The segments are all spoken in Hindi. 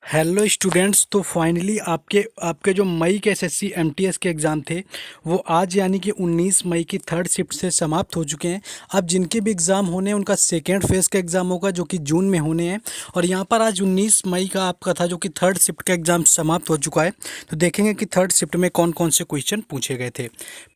Hello students. तो फाइनली आपके आपके जो मई के एसएससी एमटीएस के एग्ज़ाम थे वो आज यानी कि 19 मई की थर्ड शिफ्ट से समाप्त हो चुके हैं। अब जिनके भी एग्ज़ाम होने हैं उनका सेकेंड फेज़ का एग्ज़ाम होगा जो कि जून में होने हैं। और यहाँ पर आज 19 मई का आपका था जो कि थर्ड शिफ्ट का एग्ज़ाम समाप्त हो चुका है। तो देखेंगे कि थर्ड शिफ्ट में कौन कौन से क्वेश्चन पूछे गए थे।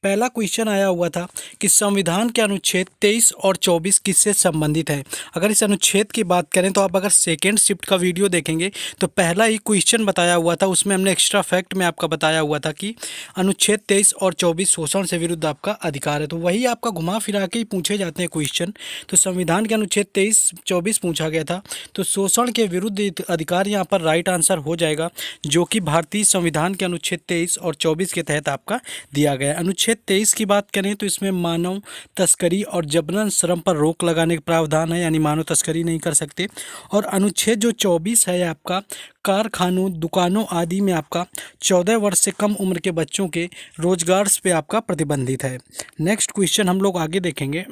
पहला क्वेश्चन आया हुआ था कि संविधान के अनुच्छेद 23 और 24 किससे संबंधित है। अगर इस अनुच्छेद की बात करें तो आप अगर सेकेंड शिफ्ट का वीडियो देखेंगे तो पहला ही क्वेश्चन बताया हुआ था, उसमें हमने एक्स्ट्रा फैक्ट में आपका बताया हुआ था कि अनुच्छेद 23 और 24 शोषण से विरुद्ध आपका अधिकार है। तो वही आपका घुमा फिरा के ही पूछे जाते हैं क्वेश्चन। तो संविधान के अनुच्छेद 23-24 पूछा गया था, तो शोषण के विरुद्ध अधिकार यहाँ पर राइट आंसर हो जाएगा, जो कि भारतीय संविधान के अनुच्छेद 23 और 24 के तहत आपका दिया गया है। अनुच्छेद 23 की बात करें तो इसमें मानव तस्करी और जबरन श्रम पर रोक लगाने का प्रावधान है, यानी मानव तस्करी नहीं कर सकते। और अनुच्छेद जो 24 है आपका कारखानों, दुकानों आदि में आपका 14 वर्ष से कम उम्र के बच्चों के रोजगार पे आपका प्रतिबंधित है। नेक्स्ट क्वेश्चन हम लोग आगे देखेंगे।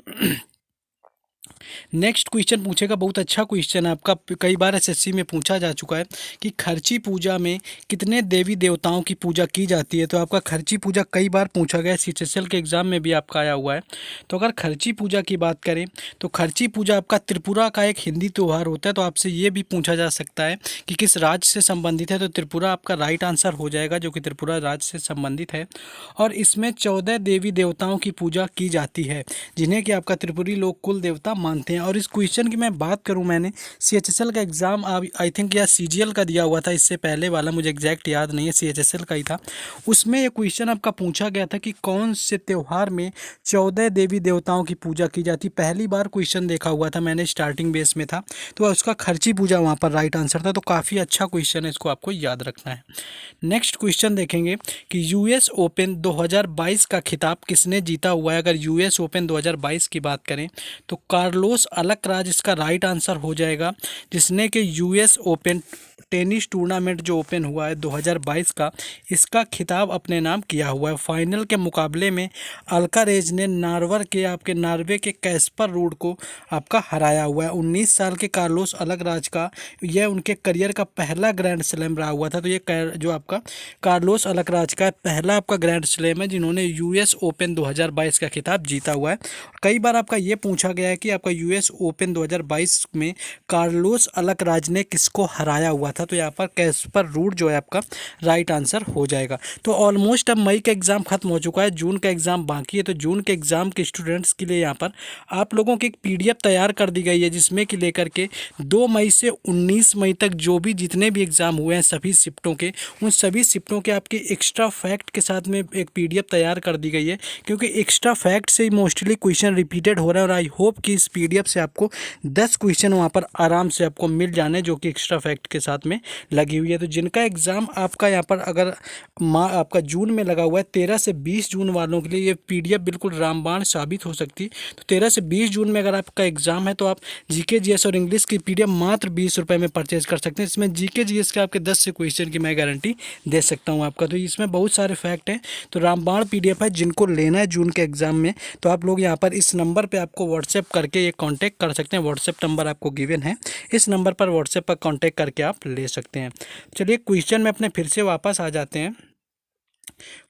नेक्स्ट क्वेश्चन पूछेगा, बहुत अच्छा क्वेश्चन है आपका, कई बार एसएससी में पूछा जा चुका है कि खर्ची पूजा में कितने देवी देवताओं की पूजा की जाती है। तो आपका खर्ची पूजा कई बार पूछा गया है, सीएचएसएल के एग्जाम में भी आपका आया हुआ है। तो अगर खर्ची पूजा की बात करें तो खर्ची पूजा आपका त्रिपुरा का एक हिंदी त्यौहार होता है। तो आपसे ये भी पूछा जा सकता है कि किस राज्य से संबंधित है। तो त्रिपुरा आपका राइट आंसर हो जाएगा, जो कि त्रिपुरा राज्य से संबंधित है। और इसमें 14 देवी देवताओं की पूजा की जाती है, जिन्हें कि आपका त्रिपुरी लोग कुल देवता मानते हैं। और इस क्वेश्चन की मैं बात करूं, मैंने सीएचएसएल का एग्ज़ाम आई थिंक या सीजीएल का दिया हुआ था, इससे पहले वाला मुझे एग्जैक्ट याद नहीं है, सीएचएसएल का ही था। उसमें ये क्वेश्चन आपका पूछा गया था कि कौन से त्यौहार में 14 देवी देवताओं की पूजा की जाती। पहली बार क्वेश्चन देखा हुआ था मैंने, स्टार्टिंग बेस में था, तो उसका खर्ची पूजा वहाँ पर राइट आंसर था। तो काफ़ी अच्छा क्वेश्चन है, इसको आपको याद रखना है। नेक्स्ट क्वेश्चन देखेंगे कि यूएस ओपन 2022 का खिताब किसने जीता हुआ है। अगर यूएस ओपन 2022 की बात करें तो कार्लोस अलकराज इसका राइट आंसर हो जाएगा, जिसने कि यूएस ओपन टेनिस टूर्नामेंट जो ओपन हुआ है 2022 का, इसका खिताब अपने नाम किया हुआ है। फाइनल के मुकाबले में अल्कारेज ने नार्वे के कैस्पर रूड को आपका हराया हुआ है। 19 साल के कार्लोस अलकराज का यह उनके करियर का पहला ग्रैंड स्लैम रहा हुआ था। तो ये जो आपका कार्लोस अलकराज का पहला आपका ग्रैंड स्लैम है, जिन्होंने यूएस ओपन 2022 का खिताब जीता हुआ है। कई बार आपका ये पूछा गया है कि आपका यूएस ओपन 2022 में कार्लोस अलकराज ने किसको हराया हुआ था। तो यहाँ पर कैस्पर रूड जो है आपका राइट आंसर हो जाएगा। तो ऑलमोस्ट अब मई का एग्ज़ाम खत्म हो चुका है, जून का एग्ज़ाम बाकी है। तो जून के एग्ज़ाम के स्टूडेंट्स के लिए यहाँ पर आप लोगों की एक पीडीएफ तैयार कर दी गई है, जिसमें कि लेकर के 2 मई से 19 मई तक जो भी जितने भी एग्ज़ाम हुए हैं सभी शिफ्टों के, उन सभी शिफ्टों के आपके एक्स्ट्रा फैक्ट के साथ में एक पीडीएफ तैयार कर दी गई है, क्योंकि एक्स्ट्रा फैक्ट से ही मोस्टली क्वेश्चन रिपीटेड हो रहा है। और आई होप कि इस पीडीएफ से आपको 10 क्वेश्चन वहाँ पर आराम से आपको मिल जाने, जो कि एक्स्ट्रा फैक्ट के साथ में लगी हुई है। तो जिनका एग्ज़ाम आपका यहाँ पर अगर आपका जून में लगा हुआ है, 13 से 20 जून वालों के लिए ये पीडीएफ बिल्कुल रामबाण साबित हो सकती है। तो 13 से 20 जून में अगर आपका एग्ज़ाम है तो आप जीके जीएस और इंग्लिश की पीडीएफ मात्र 20 रुपये में परचेज कर सकते हैं। इसमें जीके जीएस के आपके 10 से क्वेश्चन की मैं गारंटी दे सकता हूँ आपका। तो इसमें बहुत सारे फैक्ट हैं। तो रामबाण पीडीएफ है, जिनको लेना है जून के एग्ज़ाम में तो आप लोग यहाँ पर इस नंबर पे आपको व्हाट्सएप करके ये कांटेक्ट कर सकते हैं। व्हाट्सएप नंबर आपको गिवन है, इस नंबर पर व्हाट्सएप पर कांटेक्ट करके आप ले सकते हैं। चलिए क्वेश्चन में अपने फिर से वापस आ जाते हैं।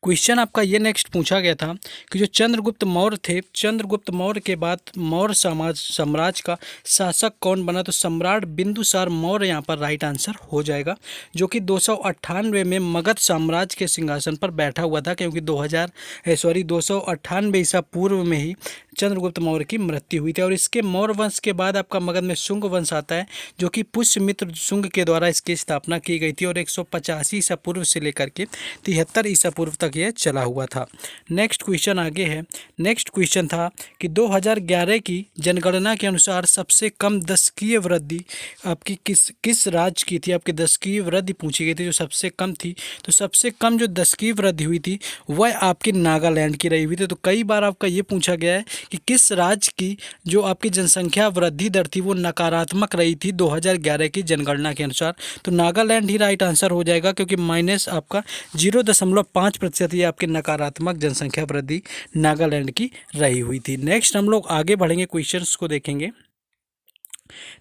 क्वेश्चन आपका ये नेक्स्ट पूछा गया था कि जो चंद्रगुप्त मौर्य थे, चंद्रगुप्त मौर्य के बाद मौर्य साम्राज्य का शासक कौन बना। तो सम्राट बिंदुसार मौर्य यहाँ पर राइट आंसर हो जाएगा, जो कि 298 में मगध साम्राज्य के सिंहासन पर बैठा हुआ था, क्योंकि 298 ईसा पूर्व में ही चंद्रगुप्त मौर्य की मृत्यु हुई थी। और इसके मौर्य वंश के बाद आपका मगध में शुंग वंश आता है, जो कि पुष्यमित्र शुंग के द्वारा इसकी स्थापना की गई थी। और 185 ईसा पूर्व से लेकर के 73 ईसा पूर्व तक यह चला हुआ था। नेक्स्ट क्वेश्चन आगे है। नेक्स्ट क्वेश्चन था कि 2011 की जनगणना के अनुसार सबसे कम दशकीय वृद्धि आपकी किस राज्य की थी। आपकी दशकीय वृद्धि पूछी गई थी, जो सबसे कम थी। तो सबसे कम जो दशकीय वृद्धि हुई थी वह आपकी नागालैंड की रही हुई थी। तो कई बार आपका ये पूछा गया है कि किस राज्य की जो आपकी जनसंख्या वृद्धि दर थी वो नकारात्मक रही थी 2011 की जनगणना के अनुसार। तो नागालैंड ही राइट आंसर हो जाएगा, क्योंकि माइनस आपका 0.5% ये आपकी नकारात्मक जनसंख्या वृद्धि नागालैंड की रही हुई थी। नेक्स्ट हम लोग आगे बढ़ेंगे, क्वेश्चंस को देखेंगे।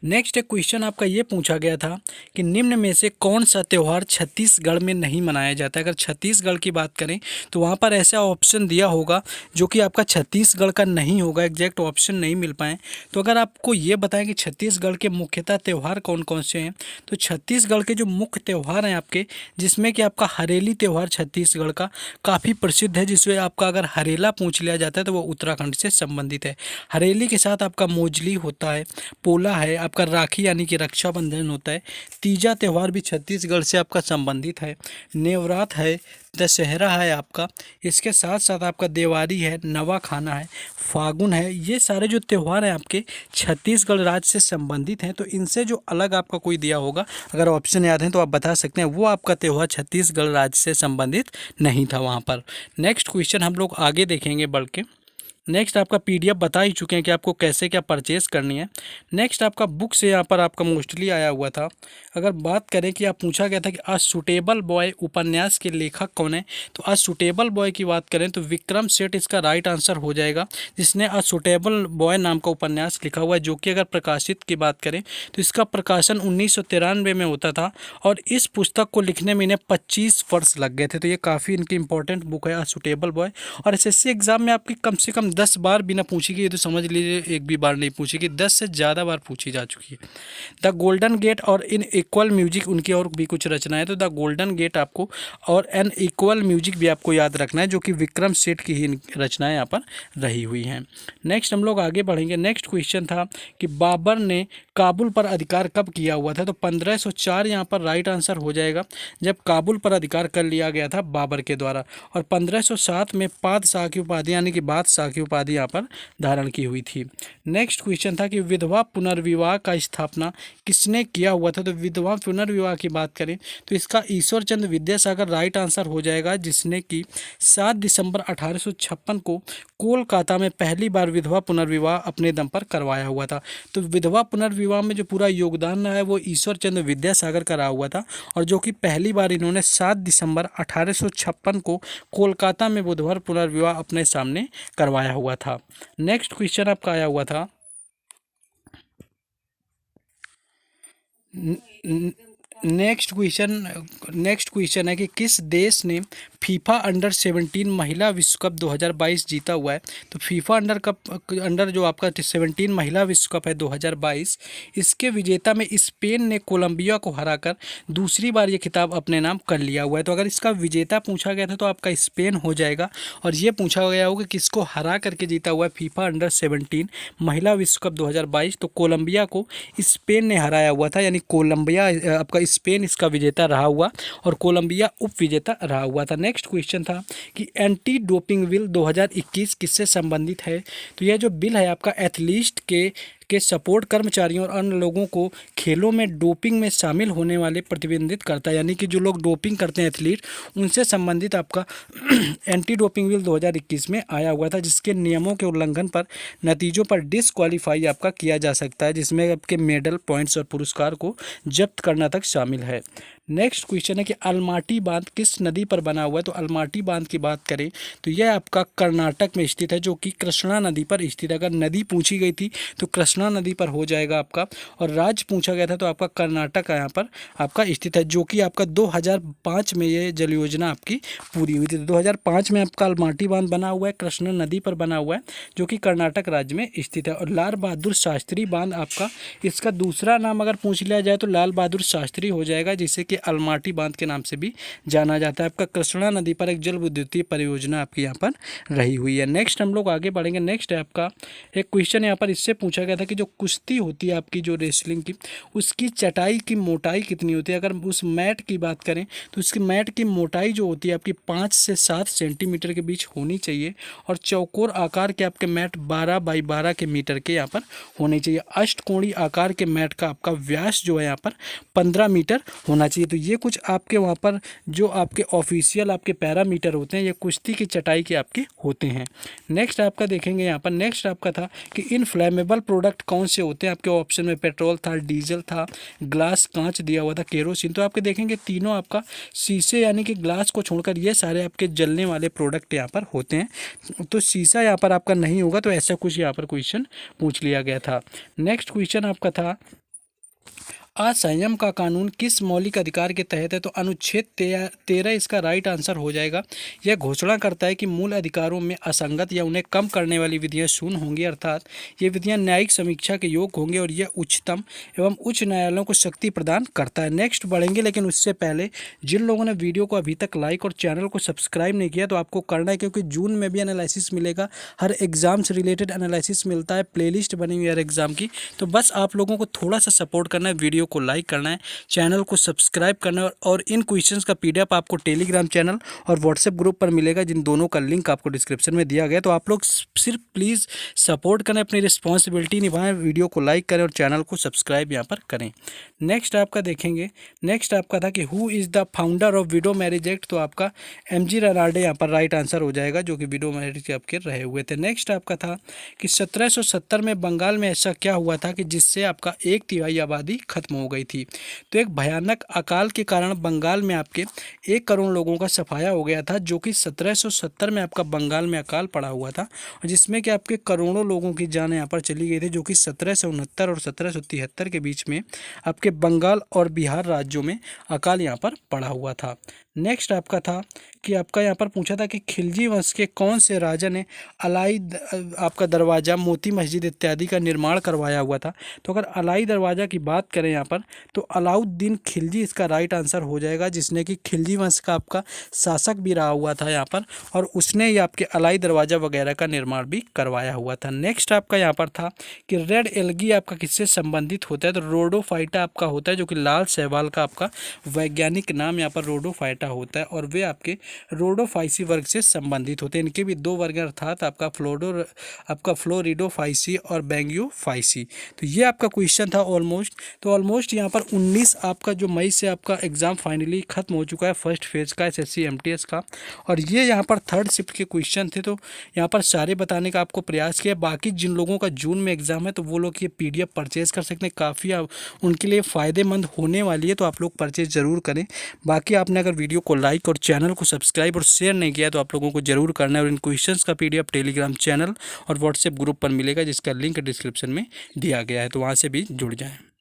नेक्स्ट एक क्वेश्चन आपका ये पूछा गया था कि निम्न में से कौन सा त्यौहार छत्तीसगढ़ में नहीं मनाया जाता है। अगर छत्तीसगढ़ की बात करें तो वहाँ पर ऐसा ऑप्शन दिया होगा जो कि आपका छत्तीसगढ़ का नहीं होगा, एग्जैक्ट ऑप्शन नहीं मिल पाए। तो अगर आपको ये बताएं कि छत्तीसगढ़ के मुख्यतः त्यौहार कौन कौन से हैं, तो छत्तीसगढ़ के जो मुख्य त्यौहार हैं आपके, जिसमें कि आपका हरेली त्यौहार छत्तीसगढ़ का काफ़ी प्रसिद्ध है, जिसमें आपका अगर हरेला पूछ लिया जाता है तो वो उत्तराखंड से संबंधित है। हरेली के साथ आपका मोजली होता है, पोला है, आपका राखी यानी कि रक्षाबंधन होता है, तीजा त्यौहार भी छत्तीसगढ़ से आपका संबंधित है, नेवरात है, दशहरा है आपका, इसके साथ साथ आपका दिवाली है, नवा खाना है, फागुन है। ये सारे जो त्यौहार हैं आपके छत्तीसगढ़ राज्य से संबंधित हैं। तो इनसे जो अलग आपका कोई दिया होगा, अगर ऑप्शन याद है तो आप बता सकते हैं, वो आपका त्यौहार छत्तीसगढ़ राज्य से संबंधित नहीं था वहाँ पर। नेक्स्ट क्वेश्चन हम लोग आगे देखेंगे बढ़ के। नेक्स्ट आपका पीडीएफ बता ही चुके हैं कि आपको कैसे क्या परचेज़ करनी है। नेक्स्ट आपका बुक से यहाँ पर आपका मोस्टली आया हुआ था। अगर बात करें कि आप पूछा गया था कि अ सूटेबल बॉय उपन्यास के लेखक कौन है, तो अ सूटेबल बॉय की बात करें तो विक्रम सेठ इसका राइट आंसर हो जाएगा, जिसने अ सूटेबल बॉय नाम का उपन्यास लिखा हुआ है, जो कि अगर प्रकाशित की बात करें तो इसका प्रकाशन 1993 में होता था और इस पुस्तक को लिखने में इन्हें 25 वर्ष लग गए थे। तो ये काफ़ी इनकी इंपॉर्टेंट बुक है अ सूटेबल बॉय। और एसएससी एग्जाम में आपकी कम से कम 10 बार बिना पूछी गई, ये तो समझ लीजिए एक भी बार नहीं पूछी गई, 10 से ज़्यादा बार पूछी जा चुकी है। द गोल्डन गेट और इन इक्वल म्यूजिक, उनकी और भी कुछ रचनाएं, तो द गोल्डन गेट आपको और एन इक्वल म्यूजिक भी आपको याद रखना है, जो कि विक्रम सेठ की ही रचनाएं यहाँ पर रही हुई हैं। नेक्स्ट हम लोग आगे बढ़ेंगे। नेक्स्ट क्वेश्चन था कि बाबर ने काबुल पर अधिकार कब किया हुआ था, तो 1504 यहाँ पर राइट आंसर हो जाएगा, जब काबुल पर अधिकार कर लिया गया था बाबर के द्वारा। और 1507 में पादशाह की उपाधि यानी कि बादशाह की उपाधि यहाँ पर धारण की हुई थी। नेक्स्ट क्वेश्चन था कि विधवा पुनर्विवाह का स्थापना किसने किया हुआ था, तो विधवा पुनर्विवाह की बात करें तो इसका ईश्वर चंद्र विद्यासागर राइट आंसर हो जाएगा, जिसने कि 7 दिसंबर 1856 को कोलकाता में पहली बार विधवा पुनर्विवाह अपने दम पर करवाया हुआ था। तो विधवा पुनर्विवाह में जो पूरा योगदान रहा है वो ईश्वर चंद्र विद्यासागर का रहा हुआ था, और जो कि पहली बार इन्होंने 7 दिसंबर 1856 को कोलकाता में विधवा पुनर्विवाह अपने सामने करवाया हुआ था। नेक्स्ट क्वेश्चन आपका आया हुआ था नेक्स्ट क्वेश्चन है कि किस देश ने फीफा अंडर 17 महिला विश्व कप 2022 जीता हुआ है। तो फीफा अंडर जो आपका 17 महिला विश्व कप है 2022, इसके विजेता में स्पेन ने कोलंबिया को हराकर दूसरी बार ये खिताब अपने नाम कर लिया हुआ है। तो अगर इसका विजेता पूछा गया था तो आपका स्पेन हो जाएगा, और ये पूछा गया होगा किसको हरा करके जीता हुआ है फीफा अंडर 17 महिला विश्व कप 2022, तो कोलंबिया को स्पेन ने हराया हुआ था, यानी कोलंबिया आपका स्पेन इसका विजेता रहा हुआ और कोलंबिया उप विजेता रहा हुआ था। नेक्स्ट क्वेश्चन था कि एंटी डोपिंग बिल 2021 किससे संबंधित है, तो यह जो बिल है आपका एथलीट के सपोर्ट कर्मचारियों और अन्य लोगों को खेलों में डोपिंग में शामिल होने वाले प्रतिबंधित करता है, यानी कि जो लोग डोपिंग करते हैं एथलीट, उनसे संबंधित आपका एंटी डोपिंग बिल 2021 में आया हुआ था, जिसके नियमों के उल्लंघन पर नतीजों पर डिसक्वालीफाई आपका किया जा सकता है, जिसमें आपके मेडल पॉइंट्स और पुरस्कार को जब्त करना तक शामिल है। नेक्स्ट क्वेश्चन है कि अलमाटी बांध किस नदी पर बना हुआ है, तो अलमाटी बांध की बात करें तो यह आपका कर्नाटक में स्थित है, जो कि कृष्णा नदी पर स्थित है। अगर नदी पूछी गई थी तो कृष्णा नदी पर हो जाएगा आपका, और राज्य पूछा गया था तो आपका कर्नाटक यहाँ पर आपका स्थित है, जो कि आपका 2005 में ये जल योजना आपकी पूरी हुई थी। तो 2005 में आपका अलमाटी बांध बना हुआ है, कृष्णा नदी पर बना हुआ है, जो कि कर्नाटक राज्य में स्थित है। और लाल बहादुर शास्त्री बांध आपका, इसका दूसरा नाम अगर पूछ लिया जाए तो लाल बहादुर शास्त्री हो जाएगा, जिसे कि अलमाटी बांध के नाम से भी जाना जाता है। आपका कृष्णा नदी पर एक जल विद्युतीय परियोजना आपकी यहाँ पर रही हुई है। नेक्स्ट हम लोग आगे बढ़ेंगे। नेक्स्ट है आपका एक क्वेश्चन यहाँ पर इससे पूछा गया था कि जो कुश्ती होती है आपकी, जो रेसलिंग की, उसकी चटाई की मोटाई कितनी होती है। अगर उस मैट की बात करें तो उसकी मैट की मोटाई जो होती है आपकी 5 से 7 सेंटीमीटर के बीच होनी चाहिए, और चौकोर आकार के आपके मैट 12 बाई 12 के मीटर के यहाँ पर होने चाहिए। अष्टकोणीय आकार के मैट का आपका व्यास जो है यहाँ पर 15 मीटर होना चाहिए। तो ये कुछ आपके वहाँ पर जो आपके ऑफिशियल आपके पैरामीटर होते हैं, ये कुश्ती की चटाई के आपके होते हैं। नेक्स्ट आपका देखेंगे यहाँ पर, नेक्स्ट आपका था कि इनफ्लेमेबल प्रोडक्ट प्रोडक्ट कौन से होते हैं? आपके ऑप्शन में पेट्रोल था, डीजल था, ग्लास कांच दिया हुआ था, केरोसिन। तो आपके देखेंगे तीनों आपका शीशे यानी कि ग्लास को छोड़कर ये सारे आपके जलने वाले प्रोडक्ट यहाँ पर होते हैं। तो शीशा यहाँ पर आपका नहीं होगा, तो ऐसा कुछ यहाँ पर क्वेश्चन पूछ लिया गया था। नेक्स्ट क्वेश्चन आपका था असंयम का कानून किस मौलिक अधिकार के तहत है? तो अनुच्छेद 13 इसका राइट आंसर हो जाएगा। यह घोषणा करता है कि मूल अधिकारों में असंगत या उन्हें कम करने वाली विधियां शून्य होंगी, अर्थात ये विधियां न्यायिक समीक्षा के योग्य होंगी और यह उच्चतम एवं उच्च न्यायालयों को शक्ति प्रदान करता है। नेक्स्ट बढ़ेंगे, लेकिन उससे पहले जिन लोगों ने वीडियो को अभी तक लाइक और चैनल को सब्सक्राइब नहीं किया तो आपको करना है, क्योंकि जून में भी एनालिसिस मिलेगा, हर एग्जाम से रिलेटेड एनालिसिस मिलता है, प्लेलिस्ट बनी हुई है हर एग्जाम की। तो बस आप लोगों को थोड़ा सा सपोर्ट करना है, वीडियो को लाइक करना है, चैनल को सब्सक्राइब करना है और इन क्वेश्चंस का पीडीएफ आपको टेलीग्राम चैनल और व्हाट्सएप ग्रुप पर मिलेगा, जिन दोनों का लिंक आपको डिस्क्रिप्शन में दिया गया। तो आप लोग सिर्फ प्लीज़ सपोर्ट करें, अपनी रिस्पॉन्सिबिलिटी निभाएं, वीडियो को लाइक करें और चैनल को सब्सक्राइब यहाँ पर करें। नेक्स्ट आपका देखेंगे, नेक्स्ट आपका था कि who is the founder of window marriage act? तो आपका एमजी रेनाल्डे यहाँ पर राइट आंसर हो जाएगा, जो कि विडो मैरिज के आपके रहे हुए थे। नेक्स्ट आपका था कि 1770 में बंगाल में ऐसा क्या हुआ था कि जिससे आपका 1/3 आबादी खत्म हो गई थी? तो एक भयानक अकाल के कारण बंगाल में आपके 1 करोड़ लोगों का सफाया हो गया था, जो कि 1770 में आपका बंगाल में अकाल पड़ा हुआ था, और जिसमें कि आपके करोड़ों लोगों की जान यहाँ पर चली गई थी, जो कि 1769 और 1773 के बीच में आपके बंगाल और बिहार राज्यों में अकाल यहाँ पर पड़ा हुआ था। नेक्स्ट आपका था कि आपका यहाँ पर पूछा था कि खिलजी वंश के कौन से राजा ने अलाई आपका दरवाज़ा, मोती मस्जिद इत्यादि का निर्माण करवाया हुआ था? तो अगर अलाई दरवाज़ा की बात करें यहाँ पर, तो अलाउद्दीन खिलजी इसका राइट आंसर हो जाएगा, जिसने कि खिलजी वंश का आपका शासक भी रहा हुआ था यहाँ पर, और उसने ये आपके अलाई दरवाज़ा वगैरह का निर्माण भी करवाया हुआ था। नेक्स्ट आपका यहाँ पर था कि रेड एल्गी आपका किससे संबंधित होता है? तो रोडोफाइटा आपका होता है, जो कि लाल शैवाल का आपका वैज्ञानिक नाम यहाँ पर रोडोफाइटा होता है, और वे आपके रोडोफाइसी वर्ग से संबंधित होते हैं। इनके भी 2 वर्ग अर्थात आपका फ्लोरिडोफाइसी और बैंगियोफाइसी। तो ये आपका क्वेश्चन था ऑलमोस्ट। तो ऑलमोस्ट यहाँ पर 19 आपका जो मई से आपका एग्जाम फाइनली खत्म हो चुका है, फर्स्ट फेज का एसएससी एमटीएस का, और ये यहाँ पर थर्ड शिफ्ट के क्वेश्चन थे। तो यहाँ पर सारे बताने का आपको प्रयास किया। बाकी जिन लोगों का जून में एग्जाम है तो वो लोग ये पीडीएफ परचेज कर सकते हैं, काफ़ी उनके लिए फ़ायदेमंद होने वाली है, तो आप लोग परचेज ज़रूर करें। बाकी आपने अगर वीडियो को लाइक और चैनल को सब्सक्राइब और शेयर नहीं किया तो आप लोगों को जरूर करना है, और इन क्वेश्चंस का पीडीएफ टेलीग्राम चैनल और व्हाट्सएप ग्रुप पर मिलेगा, जिसका लिंक डिस्क्रिप्शन में दिया गया है, तो वहाँ से भी जुड़ जाएं।